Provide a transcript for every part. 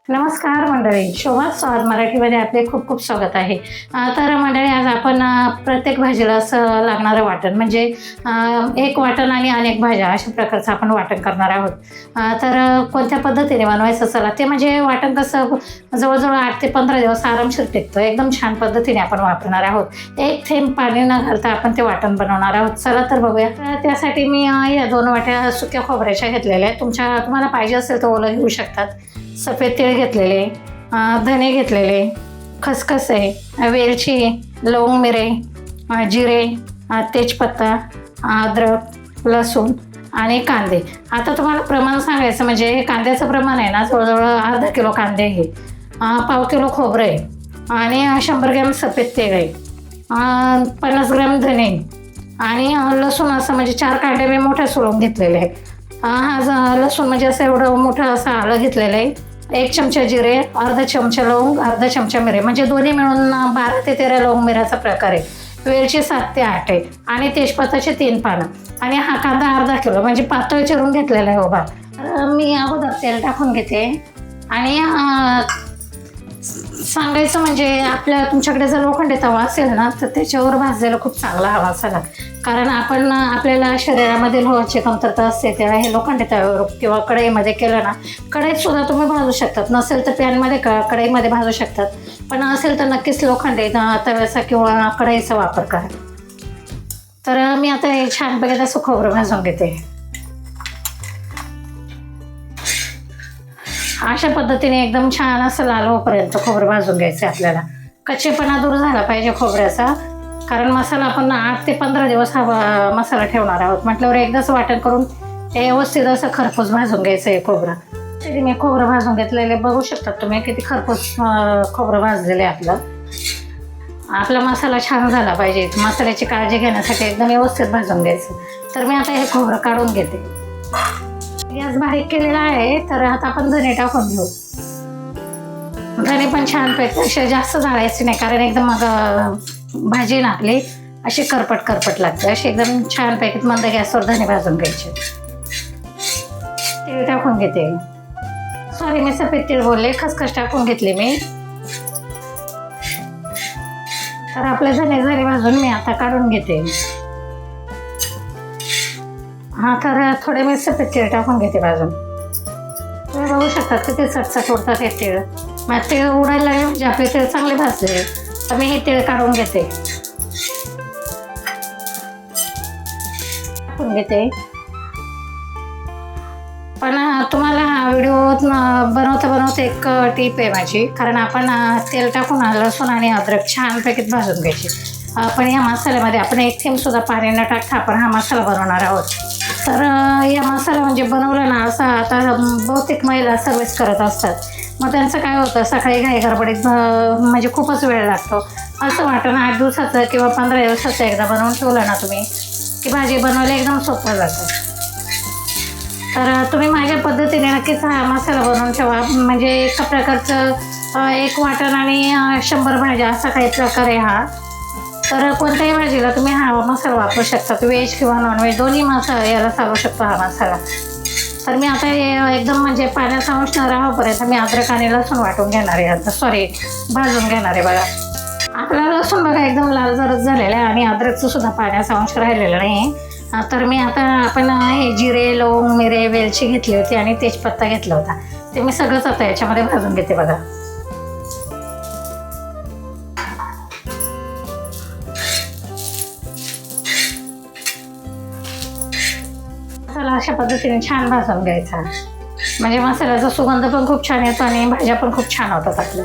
नमस्कार मंडळी, शोभा स्वाद मराठीमध्ये आपले खूप खूप स्वागत आहे. तर मंडळी, आज आपण प्रत्येक भाजीला असं लागणारं वाटण म्हणजे एक वाटण आणि अनेक भाज्या अशा प्रकारचं आपण वाटण करणार आहोत. तर कोणत्या पद्धतीने बनवायचं चला ते म्हणजे वाटण कसं जवळजवळ 8 ते 15 दिवस आरामशीर टिकतं. एकदम छान पद्धतीने आपण वापरणार आहोत. एक थेंब पाणी न घालता आपण ते वाटण बनवणार आहोत. चला तर बघूया. त्यासाठी मी या 2 वाट्या सुक्या खोबऱ्याच्या घेतलेल्या आहेत. तुम्हाला पाहिजे असेल तर ओलं घेऊ शकतात. सफेद तीळ घेतलेले, धने घेतलेले, खसखसे, वेलची, लवंग, मिरे, जिरे, तेजपत्ता, अद्रक, लसूण आणि कांदे. आता तुम्हाला प्रमाण सांगायचं म्हणजे कांद्याचं प्रमाण आहे ना, जवळजवळ अर्धा किलो कांदे आहे, पाव किलो खोबरं आहे आणि 100 ग्रॅम सफेद तीळ आहे, 50 ग्रॅम धने आणि लसूण असं म्हणजे 4 कांदे मी मोठ्या सोलून घेतलेले आहे. हा लसूण म्हणजे असं एवढं मोठं असं आलं घेतलेलं आहे. 1 चमचा जिरे, अर्धा चमचा लवंग, अर्धा चमचा मिरे म्हणजे दोन्ही मिळून 12 ते 13 लवंग मिऱ्याचा प्रकार आहे. वेलची 7 ते 8 आहे आणि तेजपत्ताचे 3 पानं आणि हा कांदा अर्धा किलो म्हणजे पातळ चिरून घेतलेला आहे. उभा मी अगोदर तेल टाकून घेते आणि सांगायचं म्हणजे तुमच्याकडे जर लोखंडी तवा असेल ना तर त्याच्यावर भाजलेला खूप चांगला हवा मसाला, कारण आपल्याला शरीरामध्ये लोहाची कमतरता असते तेव्हा हे लोखंडी तव्यावर किंवा कढईमध्ये केलं ना, कढईत सुद्धा तुम्ही भाजू शकतात, नसेल तर पॅनमध्ये कढईमध्ये भाजू शकतात, पण असेल तर नक्कीच लोखंडी तव्याचा किंवा कढईचा वापर करा. तर मी आता हे छानपैकी तसं खोबरं भाजून घेते. अशा पद्धतीने एकदम छान असं लाल होईपर्यंत खोबरं भाजून घ्यायचं आपल्याला. कच्चेपणा दूर झाला पाहिजे खोबऱ्याचा, कारण मसाला आपण 8 ते 15 दिवस हा मसाला ठेवणार आहोत म्हटल्यावर एकदाच वाटण करून ते व्यवस्थित असं खरपूस भाजून घ्यायचं आहे खोबरं. तरी मी खोबरं भाजून घेतलेले बघू शकता तुम्ही किती खरपूस खोबरं भाजलेलं आहे. आपला मसाला छान झाला पाहिजे, मसाल्याची काळजी घेण्यासाठी एकदम व्यवस्थित भाजून घ्यायचं. तर मी आता हे खोबरं काढून घेते. गॅस बारीक केलेला आहे. तर आता आपण धने टाकून घेऊ. धने पण छानपैकी असे जास्त जाळायचे नाही, कारण एकदम मग भाजी ना आपली अशी करपट लागते. अशी एकदम छानपैकी मंद गॅसवर धने भाजून घ्यायचे. तीळ टाकून घेते. सॉरी, मी सफेद तीळ बोलले, खसखस टाकून घेतली मी. तर आपले धने झाले भाजून, मी आता काढून घेते. तर थोडे मी सफेद तीळ टाकून घेते भाजून. तुम्ही बघू शकता किती चटचट उडतात हे तीळ. मग तीळ उडायला लागले म्हणजे आपले तीळ चांगले भाजले. तर मी हे तीळ काढून घेते. टाकून घेते. पण तुम्हाला हा व्हिडिओ बनवता एक टीप आहे माझी, कारण आपण तेल टाकून लसूण आणि अद्रक छानपैकी भाजून घ्यायची. पण या मसाल्यामध्ये आपण एक थेंब सुद्धा पाणी न टाकता आपण हा मसाला बनवणार आहोत. तर या मसाला म्हणजे बनवलं ना, असं आता बहुतेक महिला सर्विस करत असतात, मग त्यांचं काय होतं, सकाळी घाई गडबडीत म्हणजे खूपच वेळ लागतो. असं वाटतं 8 दिवसाचं किंवा 15 दिवसाचं एकदा बनवून ठेवलं ना तुम्ही की भाजी बनवायला एकदम सोपं जातं. तर तुम्ही माझ्या पद्धतीने नक्कीच हा मसाला बनवून ठेवा. म्हणजे एका प्रकारचं एक वाटण आणि 100 भाज्या असा काही प्रकार आहे हा. तर कोणत्याही भाजीला तुम्ही हा मसाला वापरू शकता, व्हेज किंवा नॉनव्हेज दोन्ही याला चालू शकतो हा मसाला. तर मी आता एकदम म्हणजे पाण्याचा अंश न राहापर्यंत मी अद्रक आणि लसूण वाटून घेणार आहे. आता भाजून घेणार आहे. बघा, आपला लसूण बघा एकदम लाल जरद झालेला आहे आणि अद्रकचं सुद्धा पाण्याचा अंश राहिलेला नाही. तर मी आता आपण हे जिरे, लवंग, मिरे, वेलची घेतली होती आणि तेजपत्ता घेतला होता, ते मी सगळंच आता याच्यामध्ये भाजून घेते. बघा, मसाला अशा पद्धतीने छान भाजून घ्यायचा, म्हणजे मसाल्याचा सुगंध पण खूप छान येतो आणि भाज्या पण खूप छान होतात आपल्या.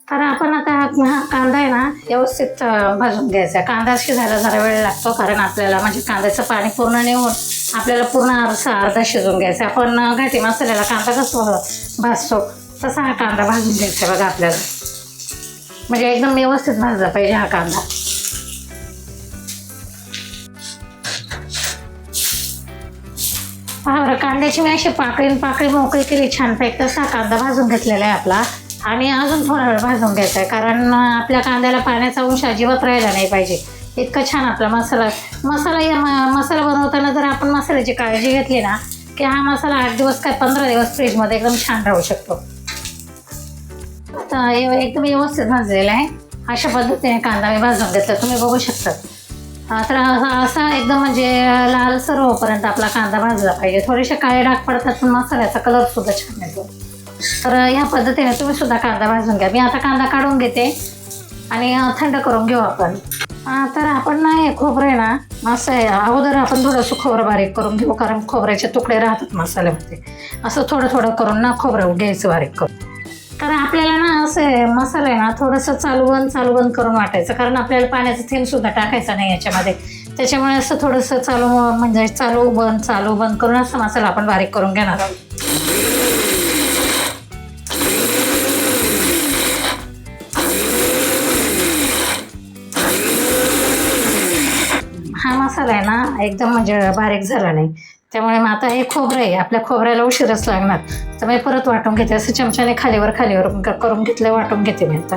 तर आपण आता हा कांदा आहे ना व्यवस्थित भाजून घ्यायचा. कांदा शिजायला जरा वेळ लागतो, कारण आपल्याला म्हणजे कांद्याचं पाणी पूर्ण निघून आपल्याला पूर्ण अर्धा शिजून घ्यायचा. आपण घाटी मसाल्याला कांदा कसं भाजतो तसा हा कांदा भाजून घ्यायचा. बघा, आपल्याला म्हणजे एकदम व्यवस्थित भाजला पाहिजे हा कांदा. पहा बरं, कांद्याची मी अशी पाकळी मोकळी केली छानपैकी. तसा कांदा भाजून घेतलेला आहे आपला. आणि अजून थोडा वेळ भाजून घ्यायचा आहे, कारण आपल्या कांद्याला पाण्याचा अंश अजिबात राहिला नाही पाहिजे. इतका छान आपला मसाला बनवताना जर आपण मसाल्याची काळजी घेतली ना, की हा मसाला 8 दिवस काय 15 दिवस फ्रीजमध्ये एकदम छान राहू शकतो. तर एकदम व्यवस्थित भाजलेला आहे. अशा पद्धतीने कांदा मी भाजून घेतला, तुम्ही बघू शकता. तर असा एकदम म्हणजे लालसर होईपर्यंत आपला कांदा भाजला पाहिजे. थोडेसे काळे डाग पडतात पण मसाल्याचा कलर सुद्धा छान येतो. तर ह्या पद्धतीने तुम्ही सुद्धा कांदा भाजून घ्या. मी आता कांदा काढून घेते आणि थंड करून घेऊ आपण. तर आपण ना हे खोबरं आहे ना, असं आहे अगोदर आपण थोडंसं खोबरं बारीक करून घेऊ, कारण खोबऱ्याचे तुकडे राहतात मसाल्यामध्ये. असं थोडं थोडं करून ना खोबरं घ्यायचं बारीक करून. तर आपल्याला ना असं मसाला आहे ना थोडंसं चालू बंद करून वाटायचं, कारण आपल्याला पाण्याचा थेंब सुद्धा टाकायचा नाही याच्यामध्ये. त्याच्यामुळे असं थोडंसं म्हणजे चालू बंद करून असं मसाला आपण बारीक करून घेणार आहोत. हा मसाला आहे ना एकदम म्हणजे बारीक झाला नाही, त्यामुळे मग आता हे खोबरं आहे, आपल्या खोबऱ्याला उशीरच लागणार. तर मी परत वाटून घेते. असं चमच्याने खालीवर करून घेतलं, वाटून घेते मी आता.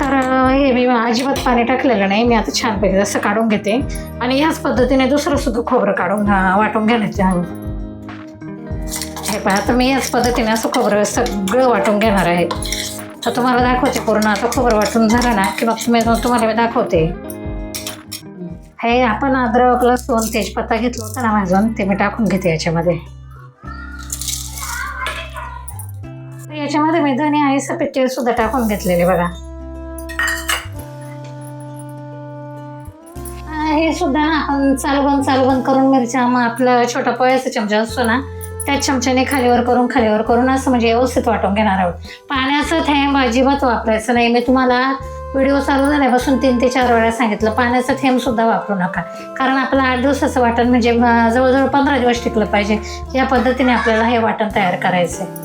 तर हे मी अजिबात पाणी टाकलेलं नाही. मी आता छानपैकी असं काढून घेते आणि याच पद्धतीने दुसरं सुद्धा खोबरं वाटून घेण्याचे. हे पहा, आता मी याच पद्धतीने असं खोबरं सगळं वाटून घेणार आहे. तर तुम्हाला दाखवते पूर्ण. आता खोबरं वाटून झालं ना की मग तुम्हाला मी दाखवते. हे आपण अद्रक, लसूण, तेजपत्ता घेतलं होतं ना भाजून, ते मी टाकून घेते याच्यामध्ये. याच्यामध्ये मी धने आणि सफेद तीळ सुद्धा टाकून घेतलेले बघा. हे सुद्धा ना आपण चालू बंद करून मिरच्या, मग आपला छोटा पोह्याचा चमचा असतो ना, त्या चमच्याने खालीवर करून असं म्हणजे व्यवस्थित वाटून घेणार आहोत. पाण्याचं थेंब अजिबात वापरायचं नाही. मी तुम्हाला व्हिडिओ चालू झाल्यापासून 3 ते 4 वेळा सांगितलं, पाण्याचं थेंब सुद्धा वापरू नका, कारण आपलं 8 दिवसाचं वाटण म्हणजे जवळजवळ 15 दिवस टिकलं पाहिजे. या पद्धतीने आपल्याला हे वाटण तयार करायचं आहे.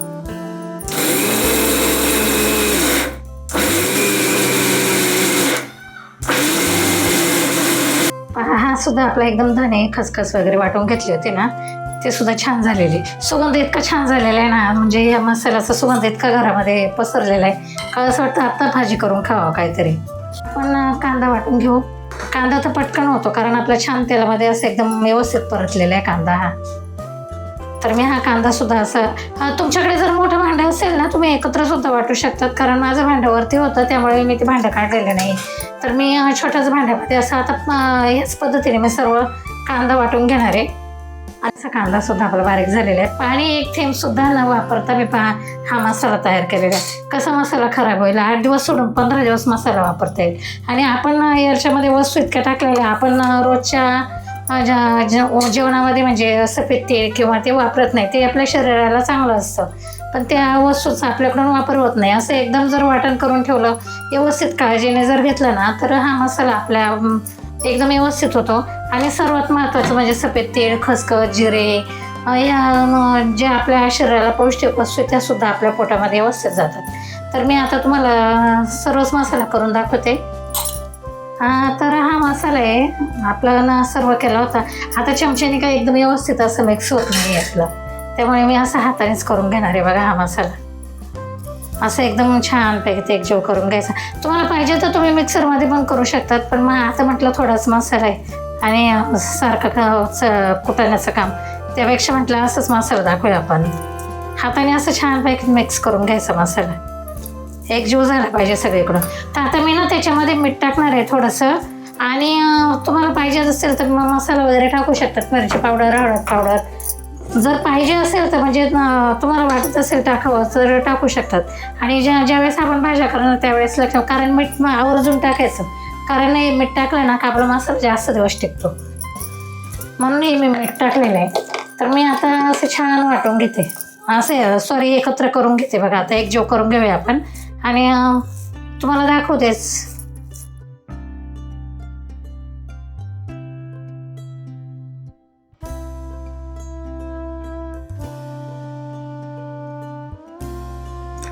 हा सुद्धा आपला एकदम धने, खसखस वगैरे वाटून घेतले होते ना, ते सुद्धा छान झालेले. सुगंध इतका छान झालेला आहे ना, म्हणजे या मसाल्याचा सुगंध इतका घरामध्ये पसरलेला आहे का असं वाटतं आता भाजी करून खावं काहीतरी. पण कांदा वाटून घेऊ. कांदा तर पटकन होतो, कारण आपल्या छान तेलामध्ये असं एकदम व्यवस्थित परतलेला आहे कांदा हा. तर मी हा कांदा सुद्धा असं, तुमच्याकडे जर मोठं भांडं असेल ना, तुम्ही एकत्र सुद्धा वाटू शकतात, कारण माझं भांड्यावरती होतं त्यामुळे मी ते भांडं काढलेलं नाही. तर मी छोट्याच भांड्यामध्ये असं आता याच पद्धतीने मी सर्व कांदा वाटून घेणार आहे. असा कांदा सुद्धा आपला बारीक झालेला आहे. पाणी एक थेंब सुद्धा न वापरता मी हा मसाला तयार केलेला आहे. कसा मसाला खराब होईल, 8 दिवस सोडून 15 दिवस मसाला वापरता येईल. आणि आपण याच्यामध्ये वस्तू इतक्या टाकलेल्या, आपण रोजच्या जेवणामध्ये म्हणजे सफेद तेल किंवा ते वापरत नाही, ते आपल्या शरीराला चांगलं असतं, पण त्या वस्तूचा आपल्याकडून वापर होत नाही. असं एकदम जर वाटण करून ठेवलं, व्यवस्थित काळजीने जर घेतलं ना, तर हा मसाला आपल्या एकदम व्यवस्थित होतो. आणि सर्वात महत्त्वाचं म्हणजे सफेद तेल, खसखस, जिरे या जे आपल्या शरीराला पौष्टिक वस्तू त्या सुद्धा आपल्या पोटामध्ये व्यवस्थित जातात. तर मी आता तुम्हाला सर्वच मसाला करून दाखवते. तर हा मसाला आहे आपला ना, सर्व केला होता. आता चमच्याने काही एकदम व्यवस्थित असं मिक्स होत नाही आपलं, त्यामुळे मी असं हातानेच करून घेणार आहे बघा. हा मसाला असं एकदम छानपैकी ते एकजीव करून घ्यायचा. तुम्हाला पाहिजे तर तुम्ही मिक्सरमध्ये पण करू शकतात, पण मग आता म्हटलं थोडाच मसाला आहे आणि सारखं कुटाण्याचं काम, त्यापेक्षा म्हटलं असंच मसाला दाखवूया आपण. हाताने असं छानपैकी मिक्स करून घ्यायचा मसाला, एकजीव झाला पाहिजे सगळीकडून. तर आता मी ना त्याच्यामध्ये मीठ टाकणार आहे थोडंसं, आणि तुम्हाला पाहिजे असेल तर मग मसाला वगैरे टाकू शकतात, मिरची पावडर, हळद पावडर. जर पाहिजे असेल तर म्हणजे तुम्हाला वाटत असेल टाकावं तर टाकू शकतात. आणि ज्यावेळेस आपण भाज्या करणार त्यावेळेस लक्षात, कारण मीठ आवर्जून टाकायचं, कारण मीठ टाकलं ना का आपला मसाला जास्त दिवस टिकतो, म्हणून मी मीठ टाकलेलं आहे. तर मी आता असं छान वाटून घेते, एकत्र करून घेते बघा. आता एकजीव करून घेऊया आपण आणि तुम्हाला दाखवतेच.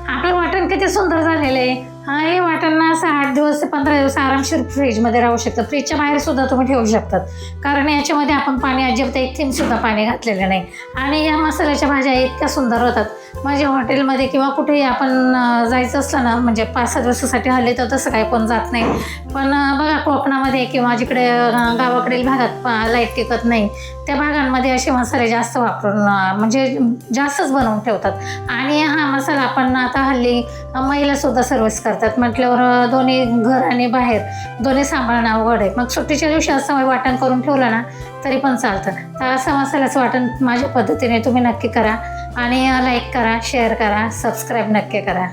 आपलं वाटण किती सुंदर झालेलं आहे. हे वाटाणा असं 8 दिवस ते 15 दिवस आरामशीर फ्रीजमध्ये राहू शकतं. फ्रीजच्या बाहेर सुद्धा तुम्ही ठेवू शकतात, कारण याच्यामध्ये आपण पाणी अजिबात एक थेंब सुद्धा पाणी घातलेलं नाही. आणि या मसाल्याच्या भाज्या इतक्या सुंदर होतात. म्हणजे हॉटेलमध्ये किंवा कुठेही आपण जायचं असलं ना, म्हणजे 5-6 दिवसासाठी हल्ली तर तसं काही कोण जात नाही. पण बघा कोकणामध्ये किंवा जिकडे गावाकडील भागात लाईट टिकत नाही, त्या भागांमध्ये असे मसाले जास्त वापरून म्हणजे जास्तच बनवून ठेवतात. आणि हा मसाला आपण आता हल्ली महिलासुद्धा सर्व्हिस करतात म्हटल्यावर दोन्ही घर आणि बाहेर दोन्ही सांभाळणं अवघड आहे. मग सुट्टीच्या दिवशी असं वाटण करून ठेवलं ना तरी पण चालतं. तर असं मसाल्याचं वाटण माझ्या पद्धतीने तुम्ही नक्की करा आणि लाईक करा, शेअर करा, सबस्क्राईब नक्की करा.